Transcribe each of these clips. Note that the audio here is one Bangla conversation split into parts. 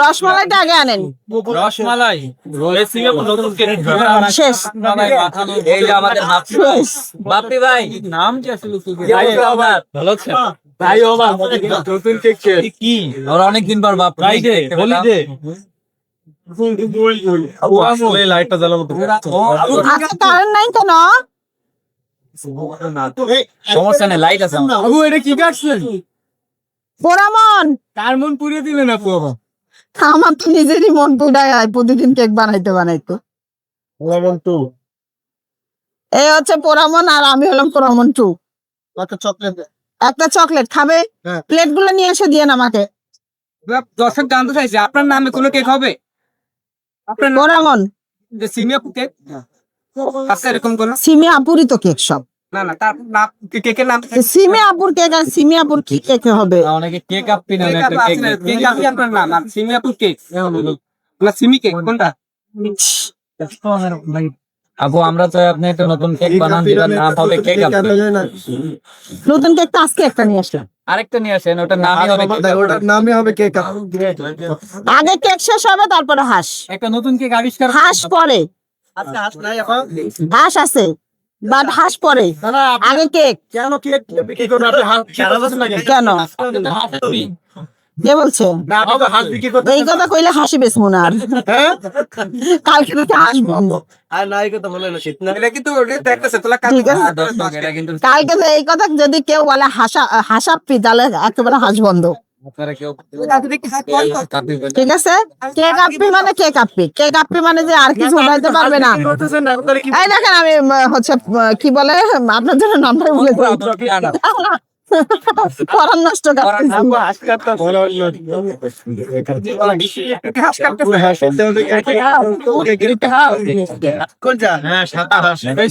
রসমালাইটা আগে আনেন। রসমালাই শেষ। এই যে আমাদের বাপি ভাই নাম কি আসলে ভালো আছে ভাই নতুন কেক কি ওরা অনেকদিন পর বাপ লাইটটা জ্বালাবো আচ্ছা কারেন্ট নাই কেন? সমস্যা নেই লাইট আছে আবু এটা কি কাটছেন পোড়ামন কার মন পুড়িয়ে দিলেন আপু আমার তো নিজেরই মন পুড়ায় প্রতিদিন কেক বানাইতে এই হচ্ছে পোড়ামন আর আমি হলাম পোড়ামন টু। একটা চকলেট খাবে? প্লেট গুলো নিয়ে এসে দিয়ে আমাকে। দর্শক জানতে চাইছে আপনার নামে কোনো কেক হবে? আপনার পোড়ামন সিমিয়া কেক আছে এরকম কোন? সিমি আপুরই তো কেক সব। না না তার নাম কেকের নাম সিমি আপুর কেক আর সিমি আপুর কি কেক হবে? অনেকে কেক আপি নামে একটা কেক কেক আপি আপনার নাম আর সিমি আপুর কেক না সিমি কেক কোনটা? আপু আমরা তো আপনি একটা নতুন কেক বানান যেটার নাম হবে কেক আপি। নতুন কেক তো আজকে একটা নিয়ে আসলাম। আরেকটা নিয়ে আসেন ওটার নামই হবে কেক আপি। আগে কেক শেষ হবে তারপরে হাঁস। একটা নতুন কেক আবিষ্কার হাঁস পরে। হাঁস আছে বাট হাঁস পরে আগে কেক। কেন কেক বিক্রি করবেন আপনি কেন কে বলছে এই কথা কইলে হাসি বেসমু না আর কালকে থেকে হাঁস বন্ধ। ঠিক আছে কালকে এই কথা যদি কেউ বলে হাসাপ্পি তাহলে একেবারে হাঁস বন্ধ। ঠিক আছে কেক আপি মানে কেক আপি কেক আপি মানে যে আর কিছু উঠাইতে পারবে না। এই দেখেন আমি হচ্ছে কি বলে আপনার জন্য নামটাই বলে পরান নষ্ট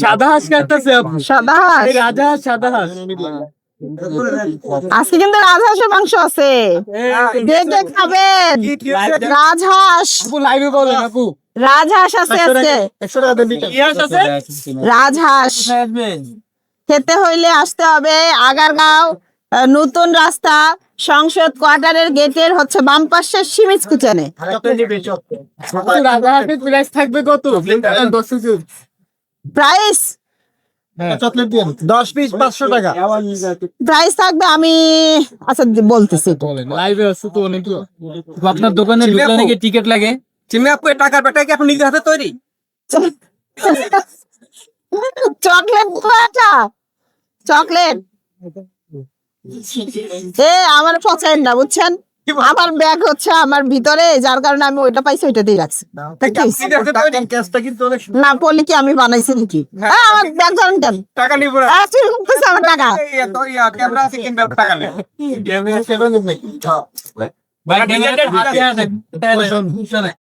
সাদা হাঁস কাটতেছে সাদা হাঁস রাজা হাঁস সাদা হাঁস আজকে কিন্তু রাজহাঁসের মাংস আছে দেখে খাবেন। রাজহাঁস লাইভে বলেন আপু রাজহাঁস আছে আজকে রাজহাঁস খেতে হইলে আসতে হবে আগারগাঁও নতুন রাস্তা সংসদ কোয়ার্টারের গেটের হচ্ছে বাম পাশে সিমিজ কুচানে। প্রাইস থাকবে কত? প্রাইস 10 পিস 500 টাকা প্রাইস থাকবে আমি আচ্ছা বলতেছি লাইভে আছে তো অনেক আপনার দোকানে ঢুকলে নাকি টিকিট লাগে। চিনি আপু টাকার ব্যাটা কি আপনি নিজের হাতে তৈরি? চকলেট চকলেট আমার পছন্দ না বুঝছেন আমার ব্যাগ হচ্ছে আমার ভিতরে যার কারণে আমি ওইটা পাইছি ওইটাতেই রাখছি না বলি কি আমি বানাইছি নাকি আমার ব্যাগ ধরেন কেন টাকা নিব আমার টাকা ক্যামেরা আছে কিনবে টাকা নেই ভাই